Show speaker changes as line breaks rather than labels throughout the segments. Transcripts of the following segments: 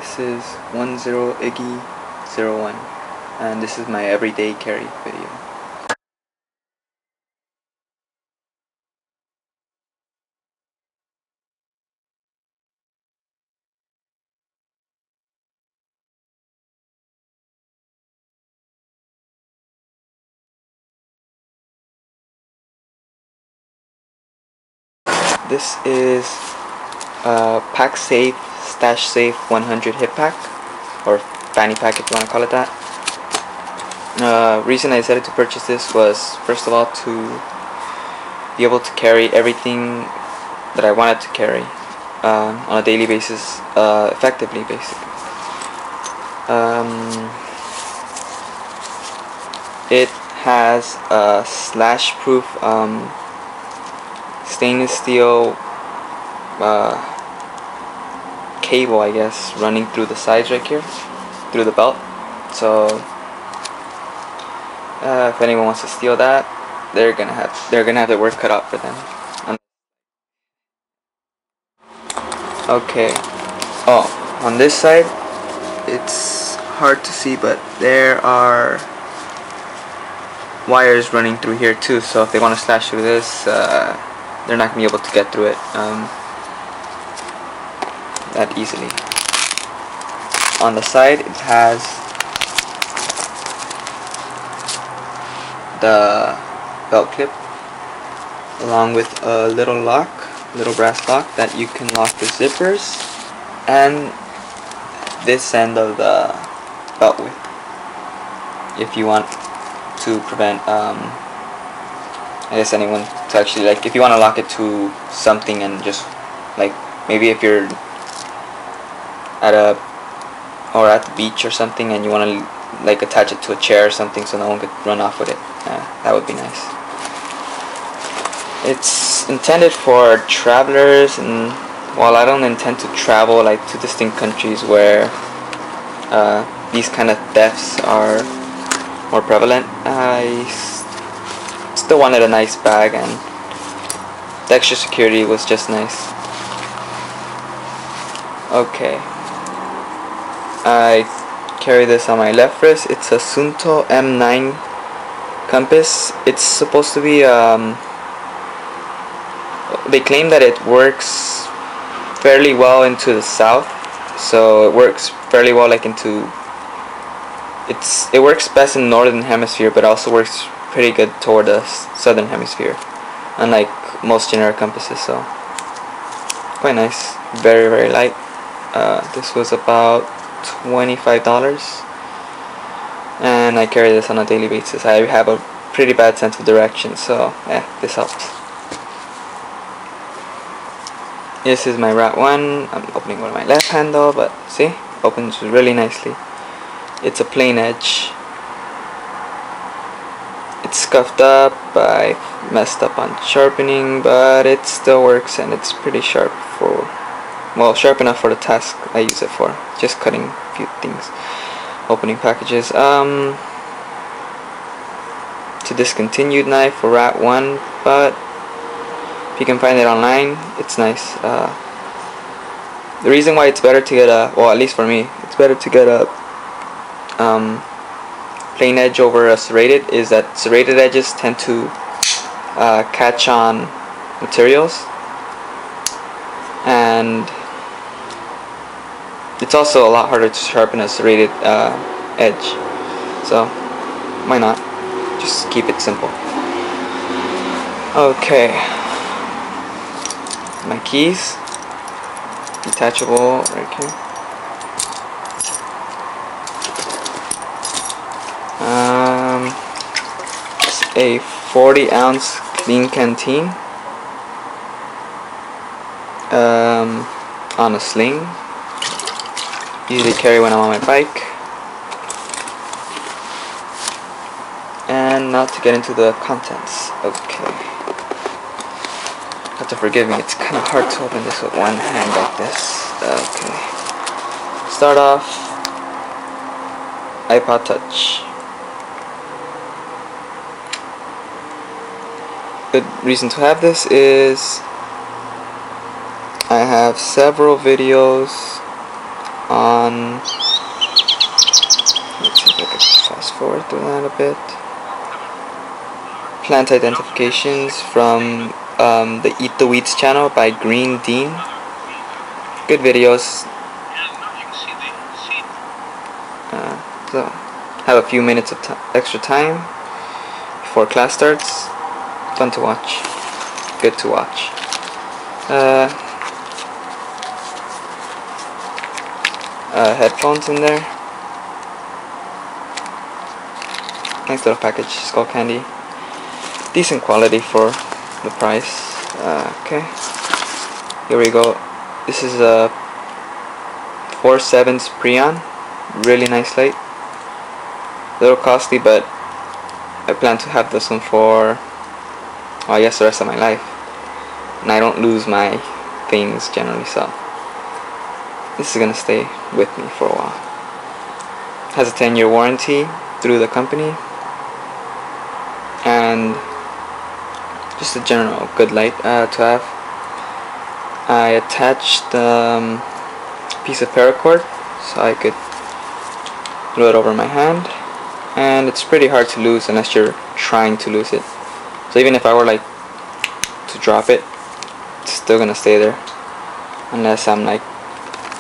This is 10iggi01 and this is my everyday carry video. This is pack safe, stash safe 100 hip pack, or fanny pack if you want to call it that. Reason I decided to purchase this was, first of all, to be able to carry everything that I wanted to carry on a daily basis, effectively, basically. It has a slash-proof stainless steel cable, I guess, running through the sides right here, through the belt. So if anyone wants to steal that, they're gonna have their work cut out for them. Okay. Oh, on this side, it's hard to see, but there are wires running through here too. So if they want to slash through this, they're not gonna be able to get through it that easily. On the side, it has the belt clip along with a little brass lock that you can lock the zippers and this end of the belt with, if you want to prevent I guess anyone to actually, like, if you want to lock it to something and just, like, maybe if you're at the beach or something and you want to, like, attach it to a chair or something so no one could run off with it, that would be nice. It's intended for travelers, and while I don't intend to travel like to distinct countries where these kind of thefts are more prevalent, I still wanted a nice bag, and the extra security was just nice. Okay, I carry this on my left wrist. It's a Sunto M9 compass. It's supposed to be they claim that it works fairly well into the south, so it works fairly well like into it works best in the northern hemisphere, but also works pretty good toward the southern hemisphere, unlike most generic compasses. So quite nice, very, very light. This was about $25, and I carry this on a daily basis. I have a pretty bad sense of direction, so yeah, this helps. This is my Rat 1. I'm opening with my left hand though, but see, opens really nicely. It's a plain edge. It's scuffed up. I messed up on sharpening, but it still works and it's pretty sharp for, well, sharp enough for the task I use it for. Just cutting a few things, opening packages. It's a discontinued knife for Rat 1, but if you can find it online, it's nice. The reason why it's better to get a, well, at least for me, it's better to get a plain edge over a serrated, is that serrated edges tend to catch on materials, and it's also a lot harder to sharpen a serrated edge, so why not just keep it simple. Okay, my keys, detachable right here. It's a 40-ounce clean canteen on a sling. Usually carry when I'm on my bike. And now to get into the contents. Okay, have to forgive me, it's kind of hard to open this with one hand like this. Okay, start off, iPod Touch. Good reason to have this is I have several videos on, let's see if I can fast forward through that a bit. Plant identifications from the Eat the Weeds channel by Green Dean. Good videos. So have a few minutes of extra time before class starts. Fun to watch. Good to watch. Headphones in there. Nice little package, skull candy. Decent quality for the price. Okay, here we go. This is a 4.7's Prion. Really nice light. A little costly, but I plan to have this one for, I guess, the rest of my life. And I don't lose my things generally, so this is gonna stay with me for a while. Has a 10-year warranty through the company, and just a general good light to have. I attached a piece of paracord so I could throw it over my hand, and it's pretty hard to lose unless you're trying to lose it. So even if I were like to drop it, it's still gonna stay there unless I'm like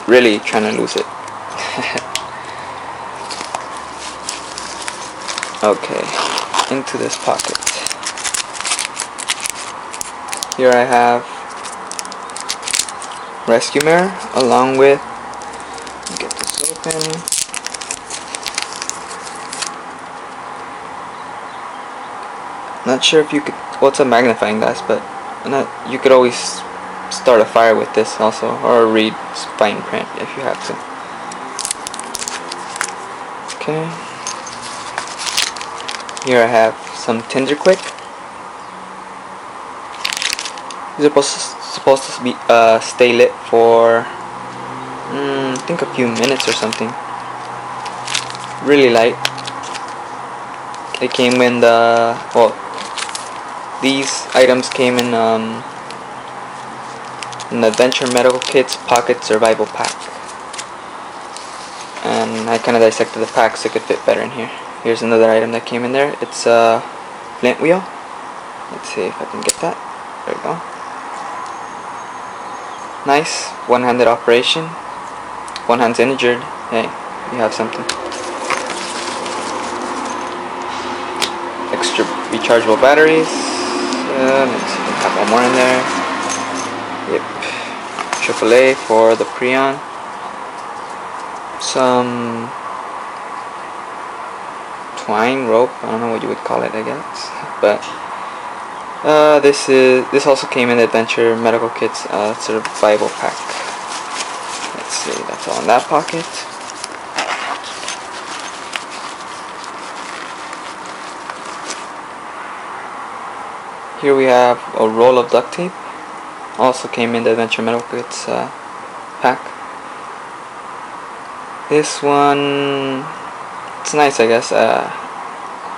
really trying to lose it. Okay, into this pocket. Here I have rescue mirror along with, get this open, not sure if you could, well, it's a magnifying glass, but you could always start a fire with this also, or read fine print if you have to. Okay, here I have some Tinder Quick. These are supposed to be stay lit for I think a few minutes or something. Really light. It came in the, well, these items came in an Adventure Medical Kit's Pocket Survival Pack, and I kind of dissected the pack so it could fit better in here. Here's another item that came in there. It's a flint wheel. Let's see if I can get that. There we go. Nice one-handed operation. One hand's injured. Hey, you have something. Extra rechargeable batteries. Let's see if we have one more in there. Yep. AAA for the Prion. Some twine rope. I don't know what you would call it, I guess. But this also came in the Adventure Medical Kit's survival pack. Let's see, that's all in that pocket. Here we have a roll of duct tape. Also came in the Adventure Medical Kit's pack. This one, it's nice, I guess.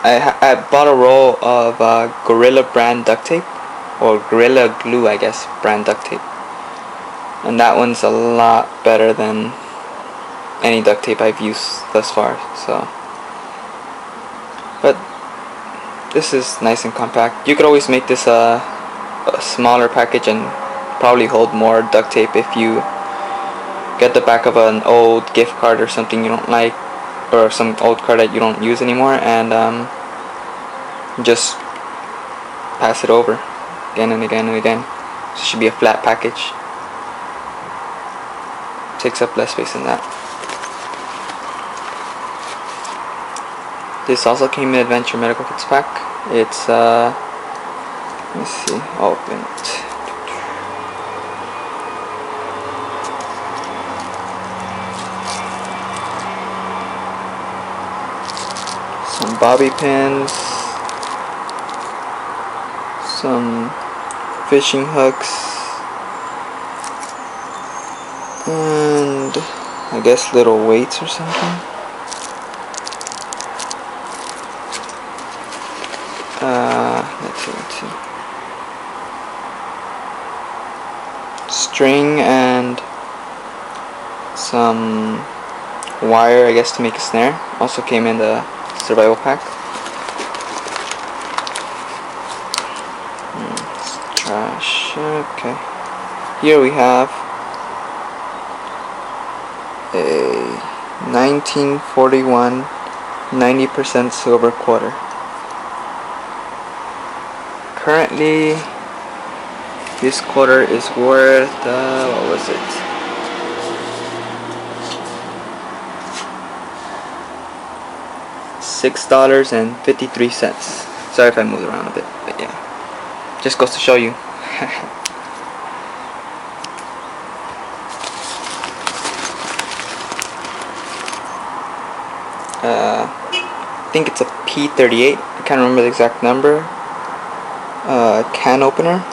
I bought a roll of Gorilla brand duct tape, or Gorilla Glue, I guess, brand duct tape, and that one's a lot better than any duct tape I've used thus far. So, but this is nice and compact. You could always make this a smaller package and probably hold more duct tape if you get the back of an old gift card or something you don't like, or some old card that you don't use anymore, and just pass it over again and again and again. So it should be a flat package. Takes up less space than that. This also came in Adventure Medical Kit's pack. It's let me see, open it. Some bobby pins, some fishing hooks, and I guess little weights or something. Let's see. String and some some wire, I guess, to make a snare. Also came in the survival pack. It's trash. Okay. Here we have a 1941 90% silver quarter. Currently, this quarter is worth, what was it? $6.53. Sorry if I moved around a bit, but yeah. Just goes to show you. I think it's a P38. I can't remember the exact number. Can opener.